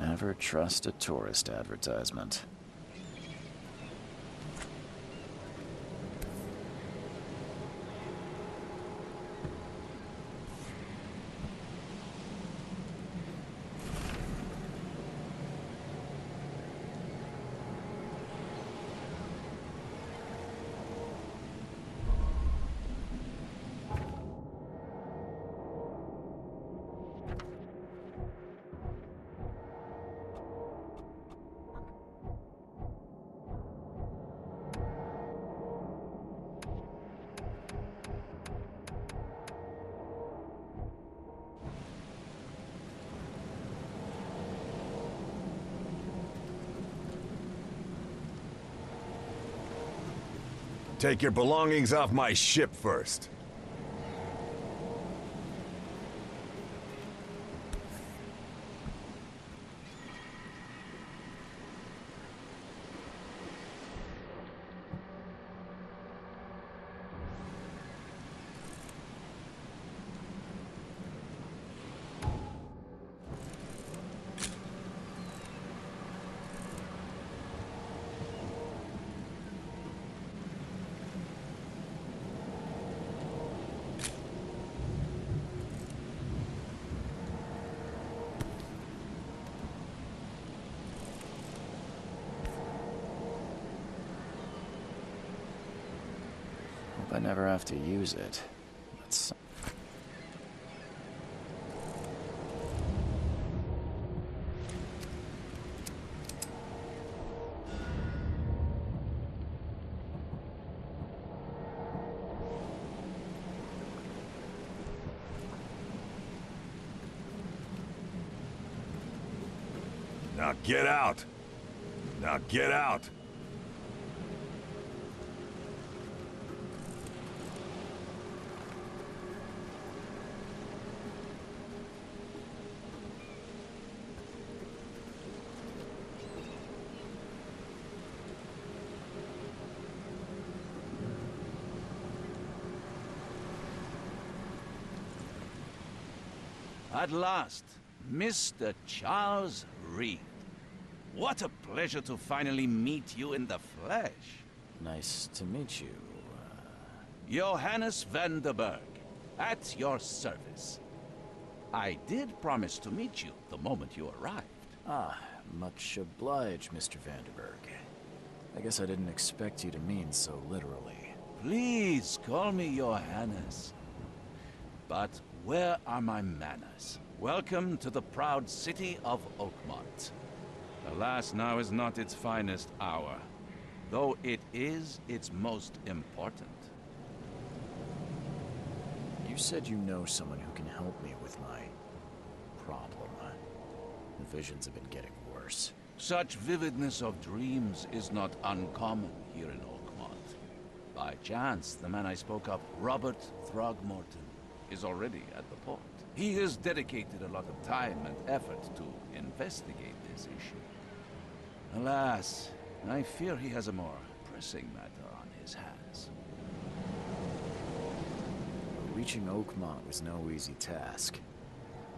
Never trust a tourist advertisement. Take your belongings off my ship first. Hope I never have to use it. That's... Now get out! Now get out! At last, Mr. Charles Reed. What a pleasure to finally meet you in the flesh. Nice to meet you. Johannes van der Berg, at your service. I did promise to meet you the moment you arrived. Ah, much obliged, Mr. Vanderberg. I guess I didn't expect you to mean so literally. Please call me Johannes. But where are my manners? Welcome to the proud city of Oakmont. Alas, now is not its finest hour, though it is its most important. You said you know someone who can help me with my problem. The visions have been getting worse. Such vividness of dreams is not uncommon here in Oakmont. By chance, the man I spoke of, Robert Throgmorton, is already at the port. He has dedicated a lot of time and effort to investigate this issue. Alas, I fear he has a more pressing matter on his hands. Reaching Oakmont was no easy task.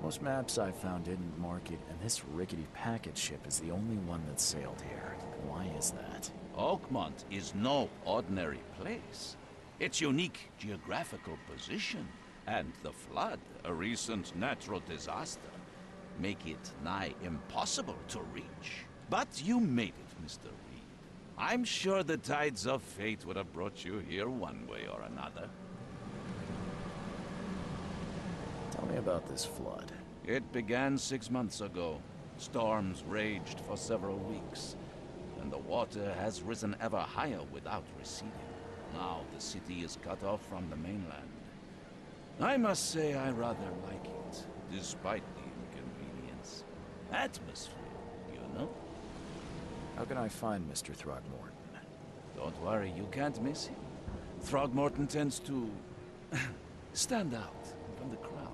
Most maps I found didn't mark it, and this rickety packet ship is the only one that sailed here. Why is that? Oakmont is no ordinary place. Its unique geographical position and the flood, a recent natural disaster, make it nigh impossible to reach. But you made it, Mr. Reed. I'm sure the tides of fate would have brought you here one way or another. Tell me about this flood. It began 6 months ago. Storms raged for several weeks, and the water has risen ever higher without receding. Now the city is cut off from the mainland. I must say I rather like it, despite the inconvenience. Atmosphere, you know? How can I find Mr. Throgmorton? Don't worry, you can't miss him. Throgmorton tends to stand out from the crowd.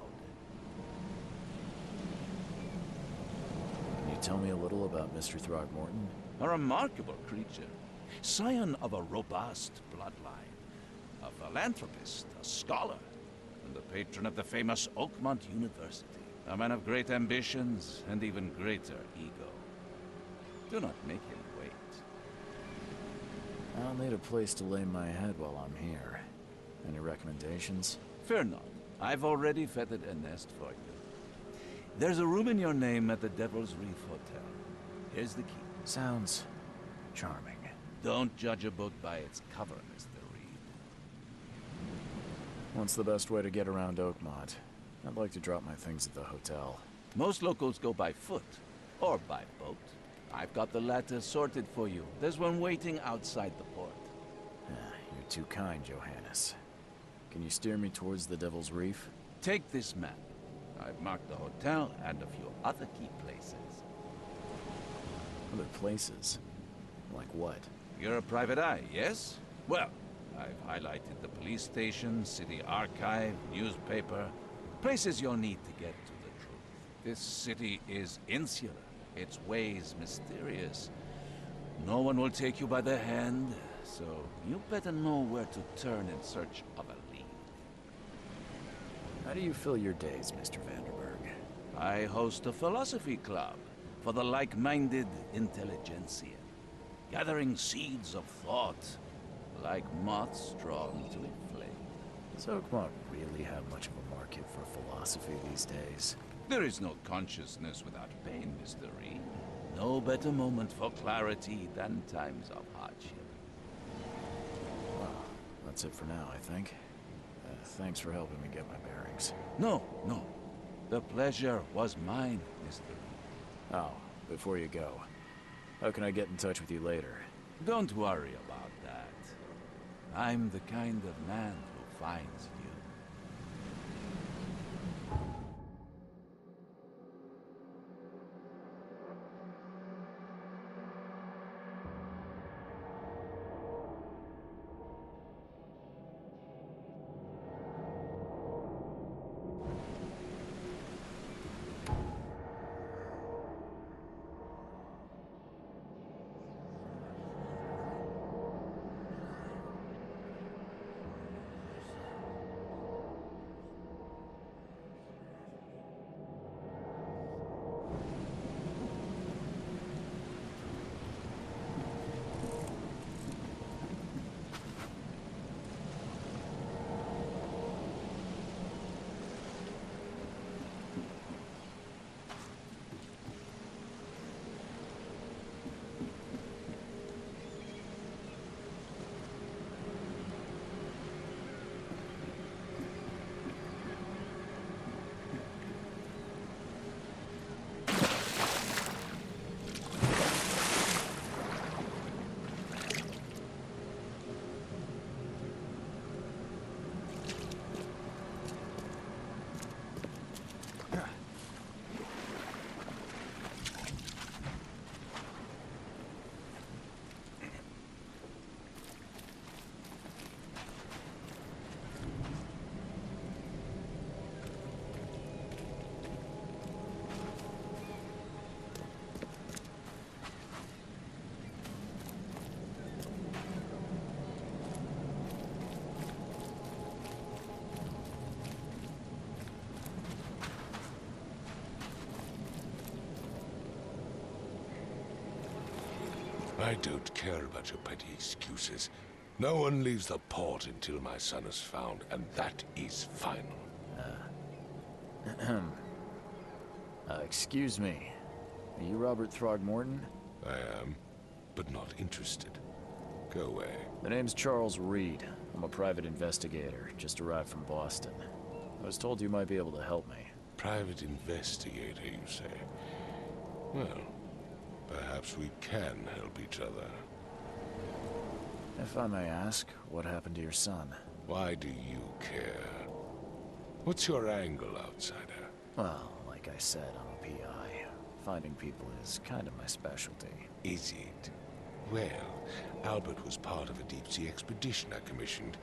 Can you tell me a little about Mr. Throgmorton? A remarkable creature. Scion of a robust bloodline. A philanthropist, a scholar, and the patron of the famous Oakmont University. A man of great ambitions and even greater ego. Do not make him wait. I'll need a place to lay my head while I'm here. Any recommendations? Fear not. I've already feathered a nest for you. There's a room in your name at the Devil's Reef Hotel. Here's the key. Sounds charming. Don't judge a book by its cover, Mr. Reed. What's the best way to get around Oakmont? I'd like to drop my things at the hotel. Most locals go by foot, or by boat. I've got the latter sorted for you. There's one waiting outside the port. You're too kind, Johannes. Can you steer me towards the Devil's Reef? Take this map. I've marked the hotel and a few other key places. Other places? Like what? You're a private eye, yes? Well, I've highlighted the police station, city archive, newspaper. Places you'll need to get to the truth. This city is insular. Its ways mysterious. No one will take you by the hand, so you better know where to turn in search of a lead. How do you fill your days, Mr. Vanderberg? I host a philosophy club for the like-minded intelligentsia, gathering seeds of thought, like moths drawn to a flame. Does Oakmont really have much of a market for philosophy these days? There is no consciousness without pain, Mr. Reed. No better moment for clarity than times of hardship. Well, that's it for now, I think. Thanks for helping me get my bearings. No. The pleasure was mine, Mr. Reed. Oh, before you go, how can I get in touch with you later? Don't worry about that. I'm the kind of man who finds you. I don't care about your petty excuses. No one leaves the port until my son is found, and that is final. Excuse me. Are you Robert Throgmorton? I am, but not interested. Go away. The name's Charles Reed. I'm a private investigator, just arrived from Boston. I was told you might be able to help me. Private investigator, you say? Well, perhaps we can help each other. If I may ask, what happened to your son? Why do you care? What's your angle, outsider? Well, like I said, I'm a PI. Finding people is kind of my specialty. Is it? Well, Albert was part of a deep-sea expedition I commissioned.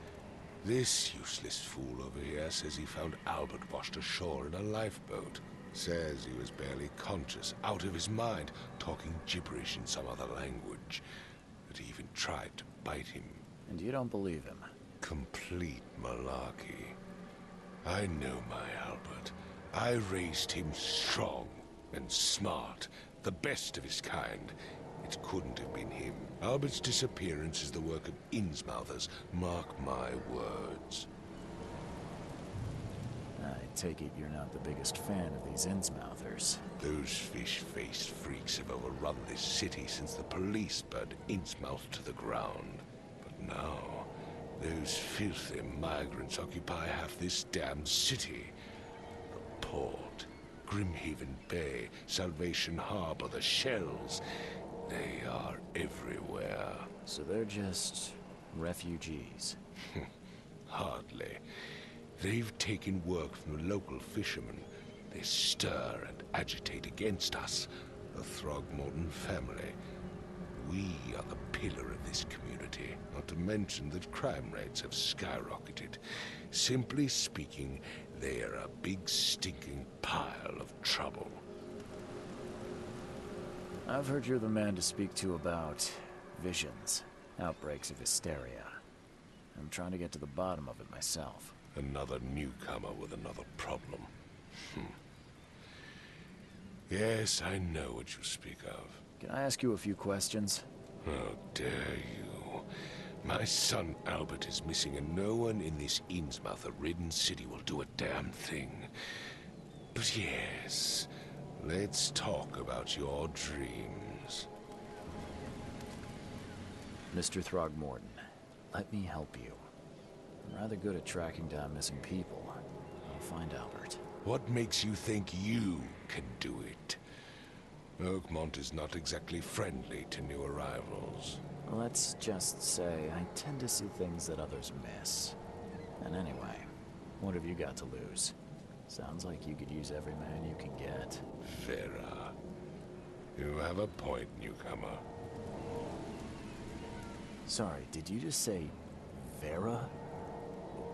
This useless fool over here says he found Albert washed ashore in a lifeboat. Says he was barely conscious, out of his mind, talking gibberish in some other language. That he even tried to bite him. And you don't believe him? Complete malarkey. I know my Albert. I raised him strong and smart, the best of his kind. It couldn't have been him. Albert's disappearance is the work of Innsmouthers. Mark my words. I take it you're not the biggest fan of these Innsmouthers. Those fish-faced freaks have overrun this city since the police burned Innsmouth to the ground. But now, those filthy migrants occupy half this damned city. The port, Grimhaven Bay, Salvation Harbor, the Shells. They are everywhere. So they're just refugees. Hardly. They've taken work from the local fishermen. They stir and agitate against us, the Throgmorton family. We are the pillar of this community, not to mention that crime rates have skyrocketed. Simply speaking, they are a big stinking pile of trouble. I've heard you're the man to speak to about visions, outbreaks of hysteria. I'm trying to get to the bottom of it myself. Another newcomer with another problem. Yes, I know what you speak of. Can I ask you a few questions? How dare you? My son Albert is missing, and no one in this Innsmouth-ridden city will do a damn thing. But yes, let's talk about your dreams. Mr. Throgmorton, let me help you. I'm rather good at tracking down missing people. I'll find Albert. What makes you think you can do it? Oakmont is not exactly friendly to new arrivals. Let's just say I tend to see things that others miss. And anyway, what have you got to lose? Sounds like you could use every man you can get. Vera. You have a point, newcomer. Sorry, did you just say Vera?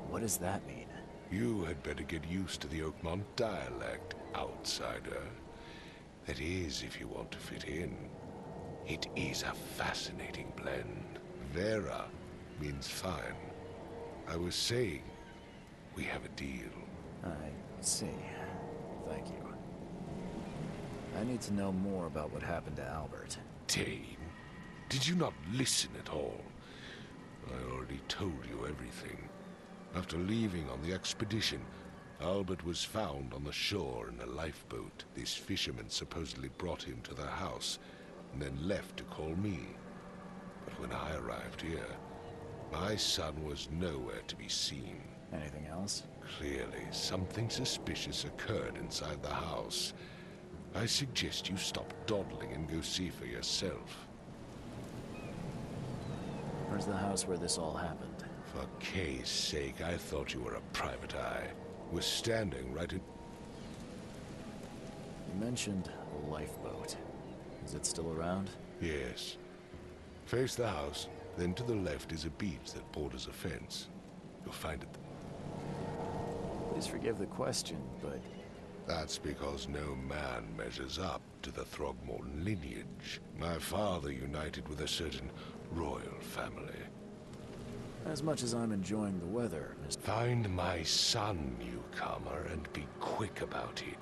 What does that mean? You had better get used to the Oakmont dialect, outsider. That is, if you want to fit in. It is a fascinating blend. Vera means fine. I was saying, we have a deal. I see. Thank you. I need to know more about what happened to Albert. Dane, did you not listen at all? I already told you everything. After leaving on the expedition, Albert was found on the shore in a lifeboat. This fisherman supposedly brought him to their house, and then left to call me. But when I arrived here, my son was nowhere to be seen. Anything else? Clearly, something suspicious occurred inside the house. I suggest you stop dawdling and go see for yourself. Where's the house where this all happened? For Kay's sake, I thought you were a private eye. We're standing right in... You mentioned a lifeboat. Is it still around? Yes. Face the house, then to the left is a beach that borders a fence. You'll find it. Please forgive the question, but That's because no man measures up to the Throgmorton lineage. My father united with a certain royal family. as much as I'm enjoying the weather, Mr. Find my son, newcomer, and be quick about it.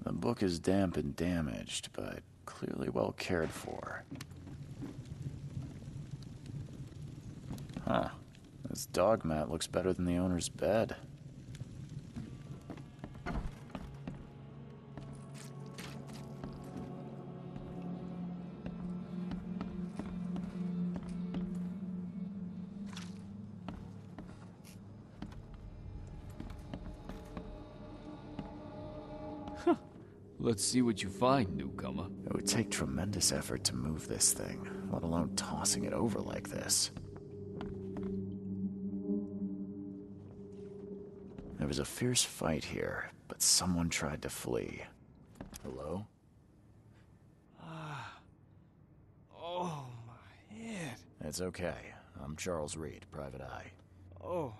The book is damp and damaged, but clearly well cared for. Huh. This dog mat looks better than the owner's bed. Let's see what you find, newcomer. It would take tremendous effort to move this thing, let alone tossing it over like this. There was a fierce fight here, but someone tried to flee. Hello? Oh, my head. It's okay. I'm Charles Reed, Private Eye. Oh,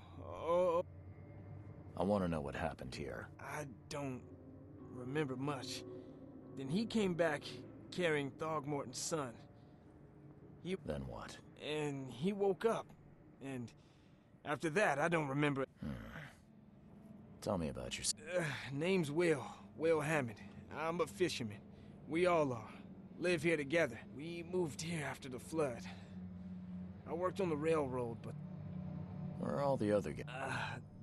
I want to know what happened here. I don't remember much. Then he came back carrying Throgmorton's son. Then what? And he woke up. And after that, I don't remember. Tell me about yourself. Name's Will Hammond. I'm a fisherman. We all are. Live here together. We moved here after the flood. I worked on the railroad, but Where are all the other guys?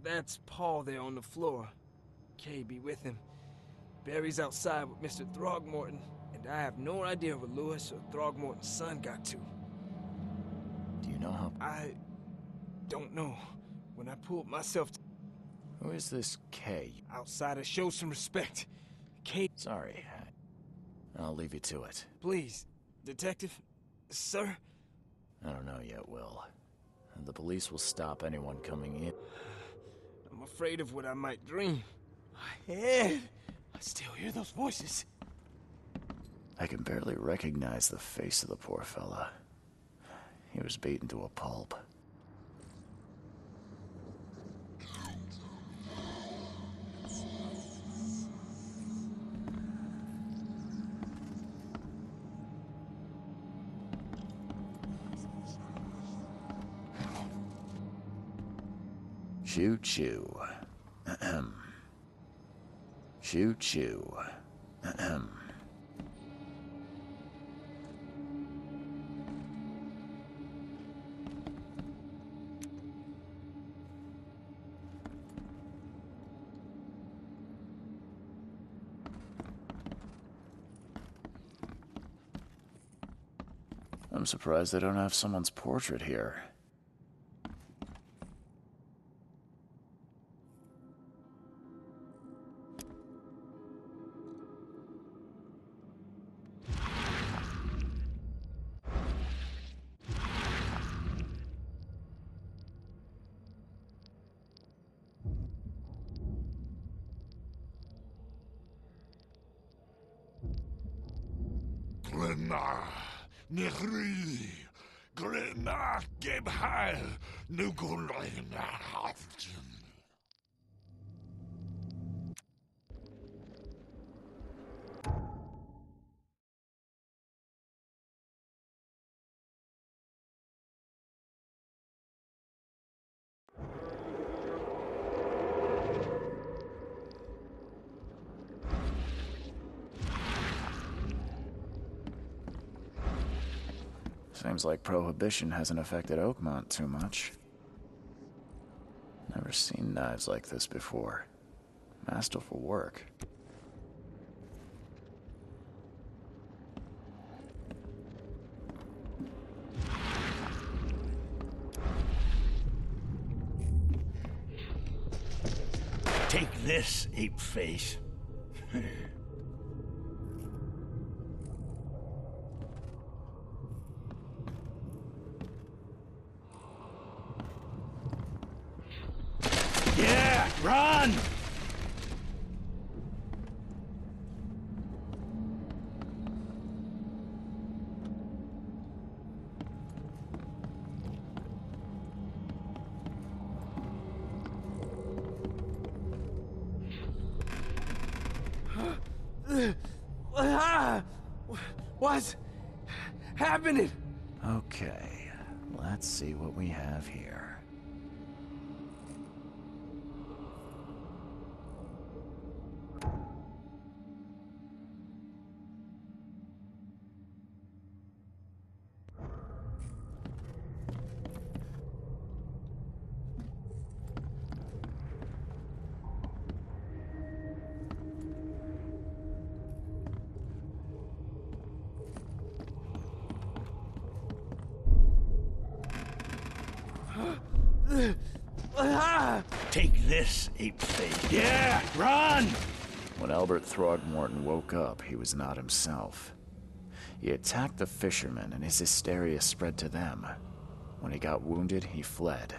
that's Paul there on the floor. Kay be with him. Barry's outside with Mr. Throgmorton, and I have no idea where Lewis or Throgmorton's son got to. Do you know how... I don't know. When I pulled myself Who is this Kay? outside, I showed some respect. Kay, Sorry. I'll leave you to it. please, detective, sir. I don't know yet, Will. The police will stop anyone coming in. I'm afraid of what I might dream. My head. I still hear those voices. I can barely recognize the face of the poor fella. He was beaten to a pulp. Choo choo. Ahem. Choo choo. Ahem. I'm surprised they don't have someone's portrait here. Glenna, Nihri, Glenna, Gebhal, Nugulena, Hafton. Seems like Prohibition hasn't affected Oakmont too much. Never seen knives like this before. Masterful work. Take this, ape face. Yeah, run! What's happening? Okay, let's see what we have here. Take this, ape face. Yeah, run! When Albert Throgmorton woke up, he was not himself. He attacked the fishermen, and his hysteria spread to them. When he got wounded, he fled.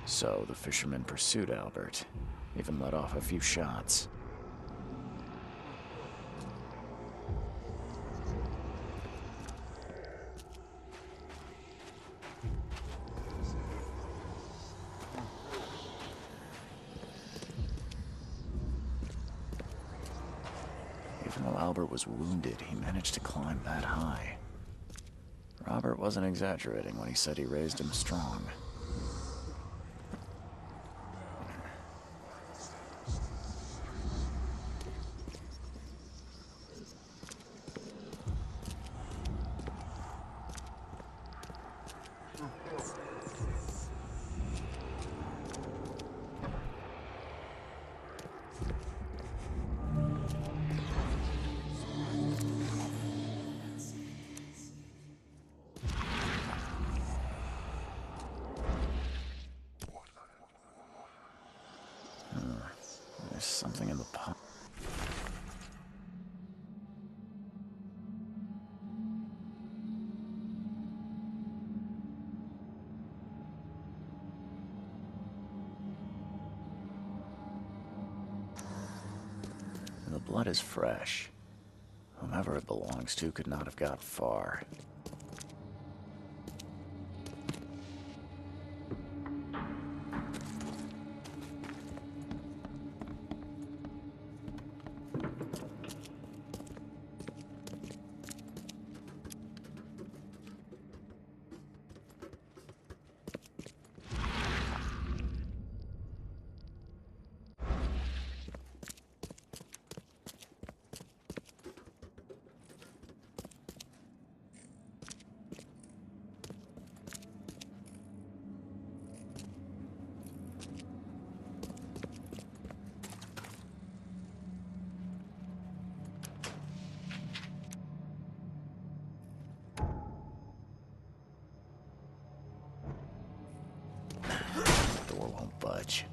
So the fishermen pursued Albert, even let off a few shots. Even though Albert was wounded, he managed to climb that high. Robert wasn't exaggerating when he said he raised him strong. Something in the pot. The blood is fresh. Whomever it belongs to could not have got far. Door won't budge.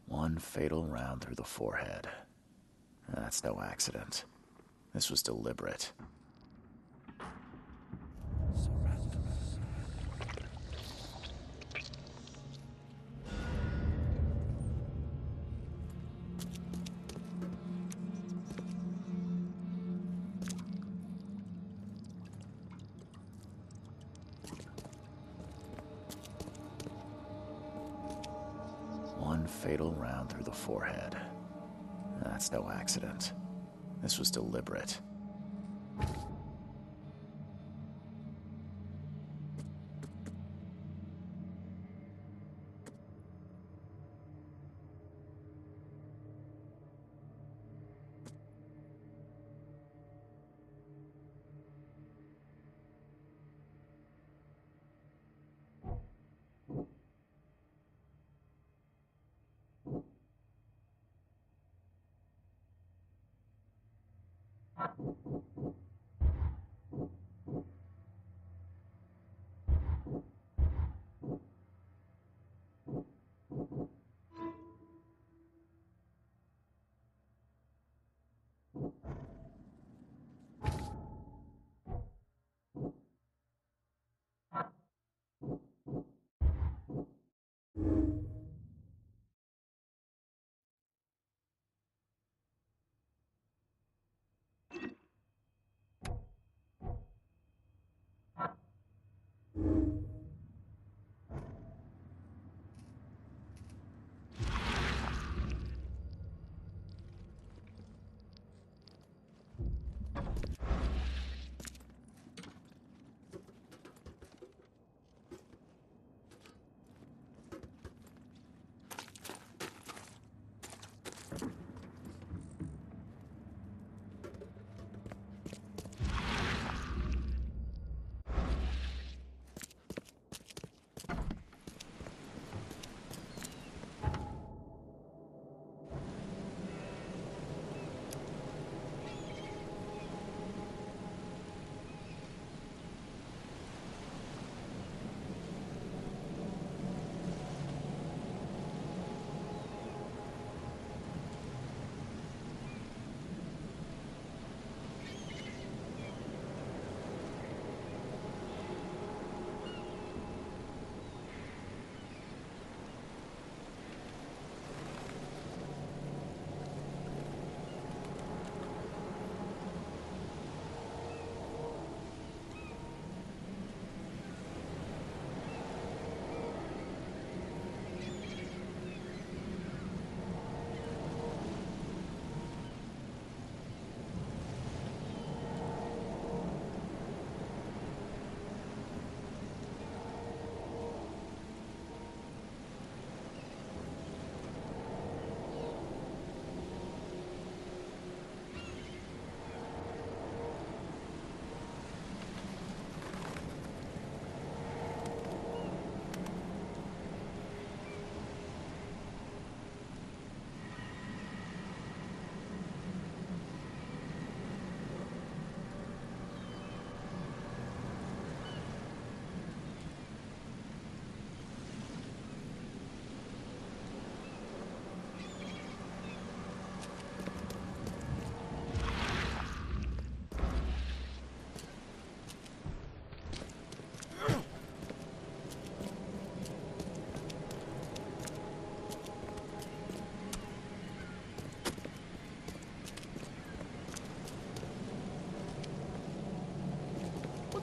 One fatal round through the forehead. That's no accident. This was deliberate. One fatal round through the forehead. That's no accident. This was deliberate.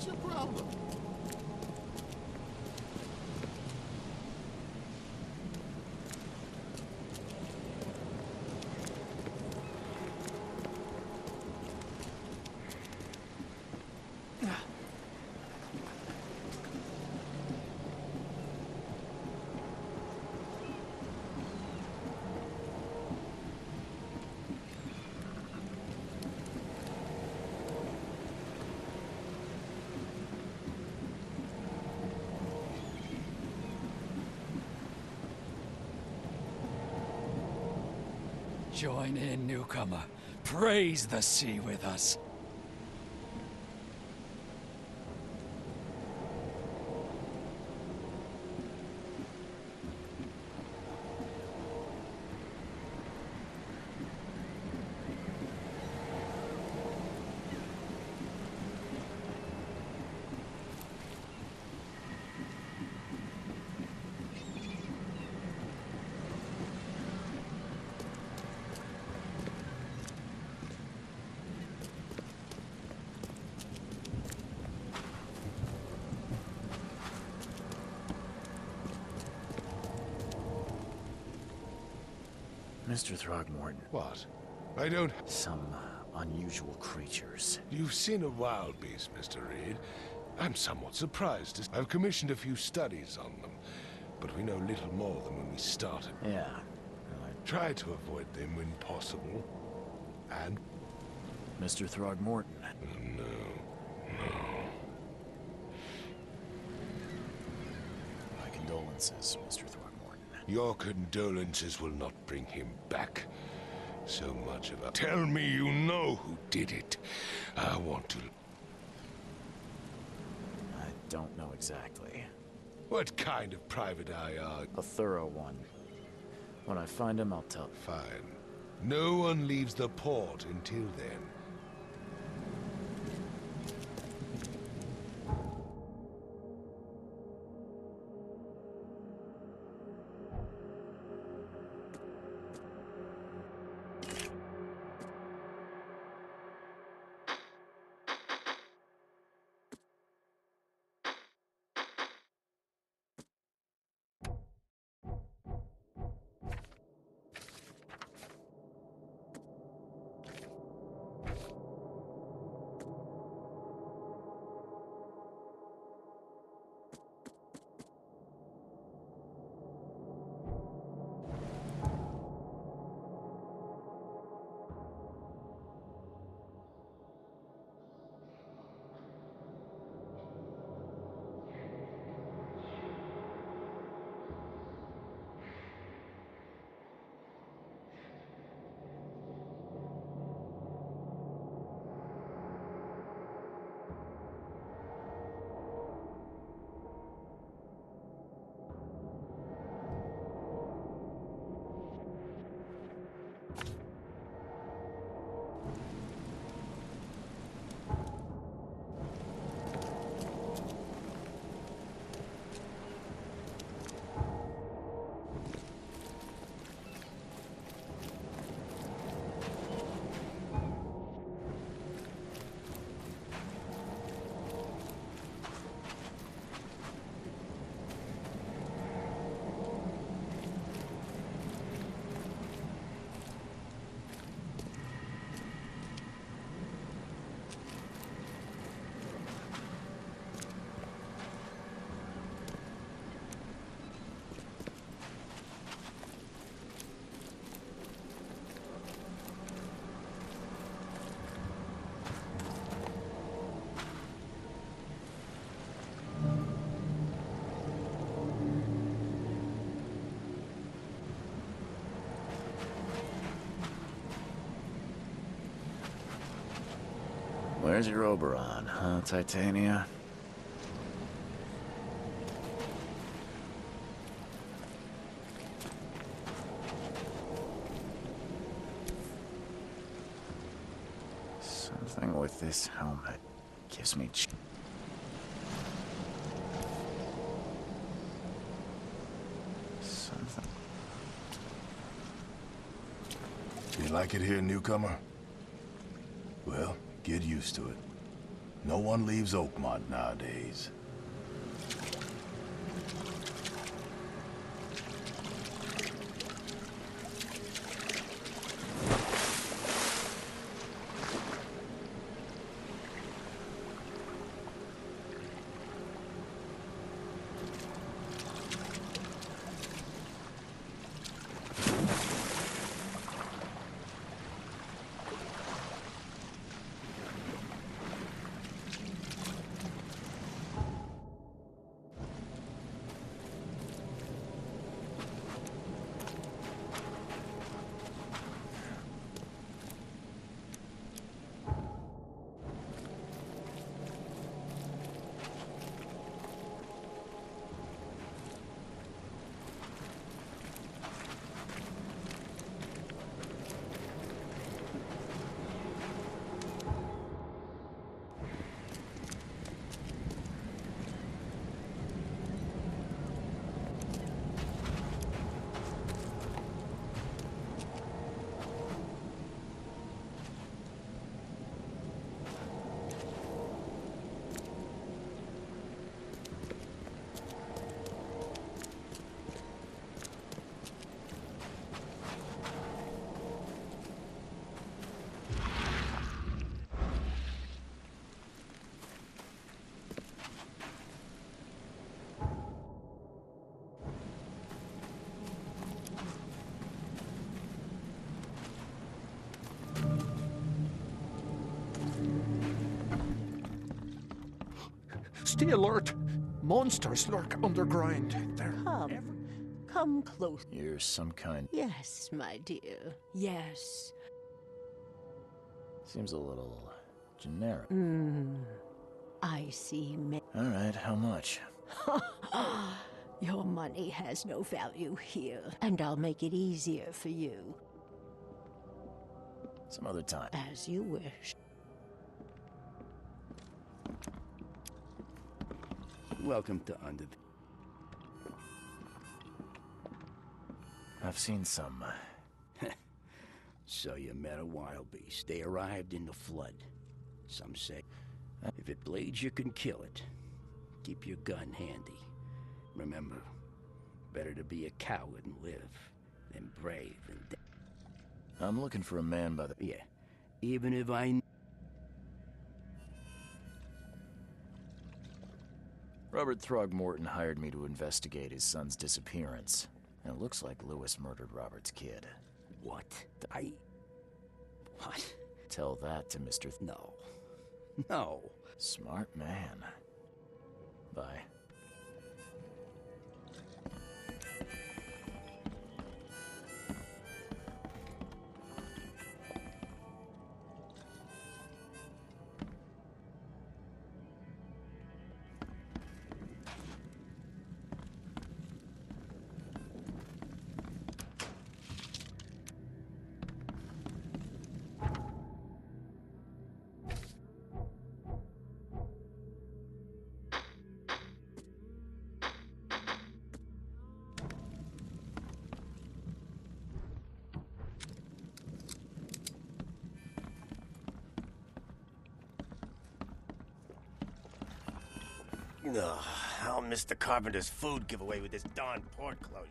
What's your problem? Join in, newcomer. Praise the sea with us. Mr. Throgmorton, What? I don't... some unusual creatures. You've seen a wild beast, Mr. Reed. I'm somewhat surprised. I've commissioned a few studies on them, but we know little more than when we started. Yeah. Try to avoid them when possible. And... Mr. Throgmorton. My condolences, Mr. Throgmorton. Your condolences will not bring him back. So much of a... Tell me you know who did it. I want to... I don't know exactly. What kind of private eye are... A thorough one. When I find him, I'll tell. Fine. No one leaves the port until then. Where's your Oberon, huh, Titania? Something with this helmet gives me something. You like it here, newcomer? Well, get used to it. No one leaves Oakmont nowadays. Stay alert. Monsters lurk underground. They're Come close. You're some kind... Yes, my dear. Yes. Seems a little... generic. I see. Alright, how much? Your money has no value here, and I'll make it easier for you. Some other time. As you wish. Welcome to Under I've seen some... So you met a wild beast. They arrived in the flood. Some say, if it bleeds, you can kill it. Keep your gun handy. Remember, better to be a coward and live than brave and I'm looking for a man by the... Yeah, even if I... Robert Throgmorton hired me to investigate his son's disappearance. And it looks like Lewis murdered Robert's kid. What? What? Tell that to Mr. No. No. Smart man. Bye. Ugh, I'll miss the carpenter's food giveaway with this darn port closure.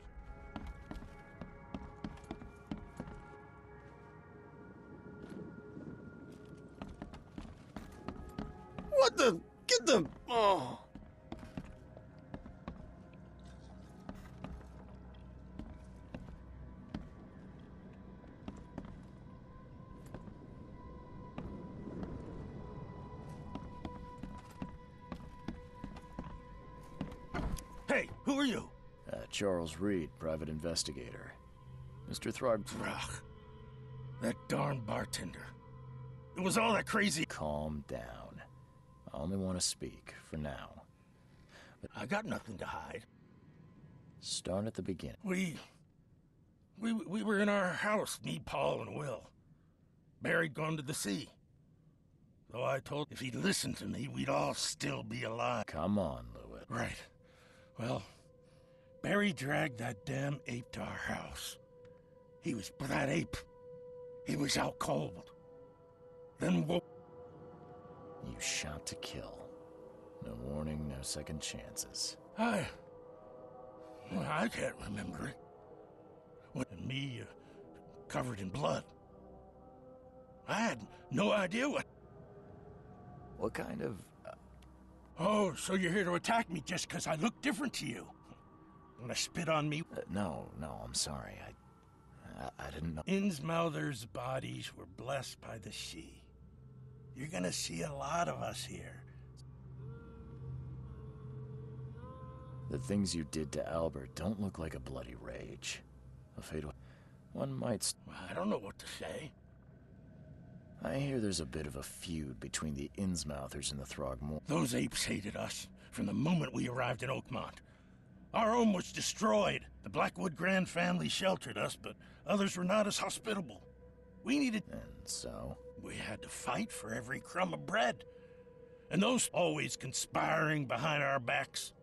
What the? Get the... Oh. Hey, who are you? Charles Reed, private investigator. Mr. Throg... Ugh, that darn bartender. It was all that crazy... Calm down. I only want to speak, for now. But I got nothing to hide. start at the beginning. We were in our house, me, Paul, and Will. Barry'd gone to the sea. So I told if he'd listened to me, we'd all still be alive. Come on, Lewis. Right. Well, Barry dragged that damn ape to our house. But that ape, he was out cold. Then woke... You shot to kill. No warning, no second chances. Well, I can't remember it. And me, covered in blood. I had no idea what... What kind of... Oh, so you're here to attack me just because I look different to you? Wanna spit on me? No, I'm sorry. I didn't know. Innsmouther's bodies were blessed by the sea. You're gonna see a lot of us here. The things you did to Albert don't look like a bloody rage. A fatal... One might... I don't know what to say. I hear there's a bit of a feud between the Innsmouthers and the Throgmorton. Those apes hated us from the moment we arrived in Oakmont. Our home was destroyed. The Blackwood Grand family sheltered us, but others were not as hospitable. We needed... And so? We had to fight for every crumb of bread. And those always conspiring behind our backs.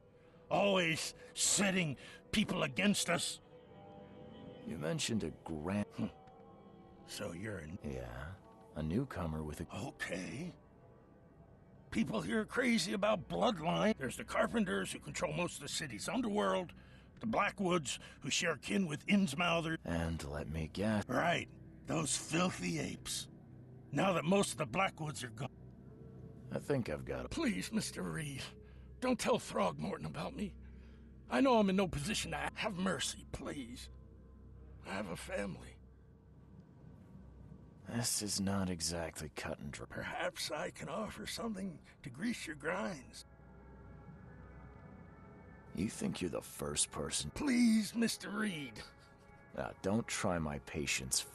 Always setting people against us. You mentioned a grand... So you're an... Yeah, a newcomer with a... Okay. People here are crazy about bloodline. There's the Carpenters, who control most of the city's underworld. The Blackwoods, who share kin with Innsmouther. And let me guess... Right. Those filthy apes. Now that most of the Blackwoods are gone... I think I've got it. Please, Mr. Reed. Don't tell Throgmorton about me. I know I'm in no position to have mercy, please. I have a family. This is not exactly cut and dry. Perhaps I can offer something to grease your grinds. You think you're the first person... Please, Mr. Reed. Now, don't try my patience.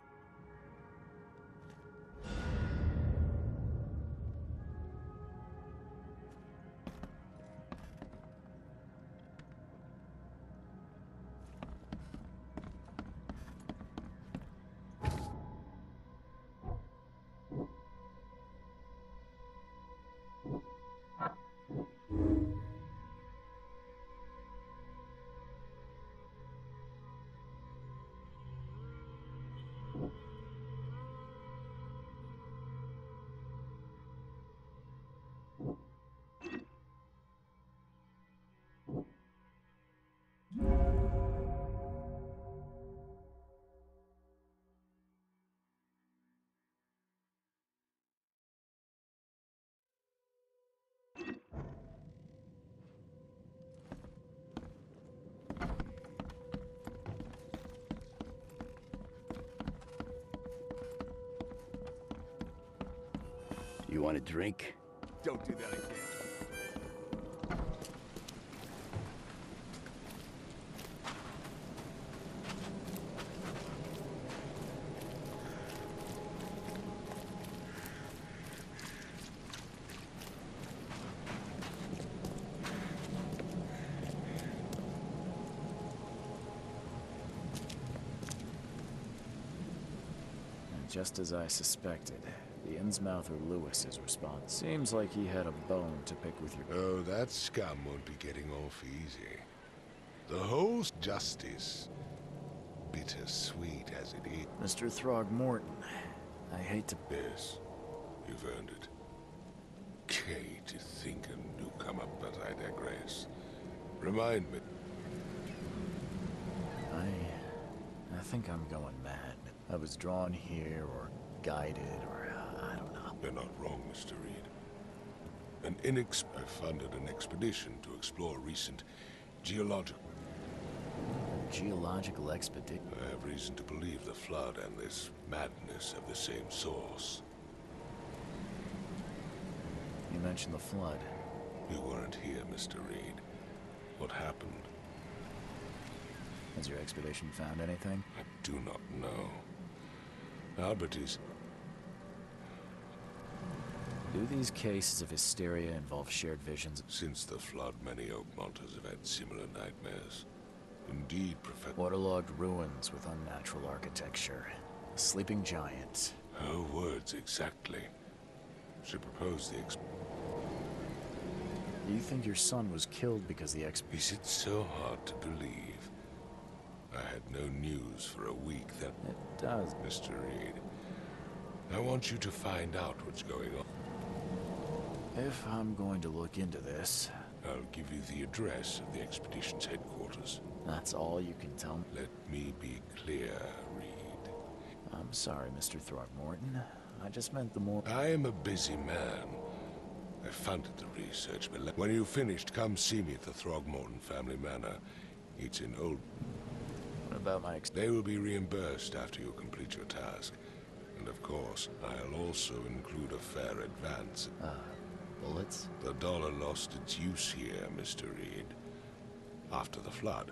You want a drink? Don't do that again. Just as I suspected, the Innsmouther Lewis's response. Seems like he had a bone to pick with your... Oh, that scum won't be getting off easy. The whole justice, bittersweet as it is. Mr. Throgmorton, I hate to... Yes, you've earned it. Okay, to think a newcomer, but I digress. Remind me. I think I'm going mad. I was drawn here, or guided, or I don't know. You're not wrong, Mr. Reed. I funded an expedition to explore recent geological expedition? I have reason to believe the Flood and this madness have the same source. You mentioned the Flood. You weren't here, Mr. Reed. What happened? Has your expedition found anything? I do not know. Albert is... Do these cases of hysteria involve shared visions? Since the Flood, many Oakmonters have had similar nightmares. Indeed, Professor... Waterlogged ruins with unnatural architecture. A sleeping giant. Her words, exactly. She proposed the Do you think your son was killed because the Is it so hard to believe? I had no news for a week that... It does. Mr. Reed, I want you to find out what's going on. If I'm going to look into this, I'll give you the address of the expedition's headquarters. that's all you can tell me. Let me be clear, Reed. I'm sorry, Mr. Throgmorton. I just meant the more... I am a busy man. I funded the research, but when you've finished, come see me at the Throgmorton family manor. It's in Old... What about my... They will be reimbursed after you complete your task. And of course, I'll also include a fair advance. bullets? The dollar lost its use here, Mr. Reed. After the flood.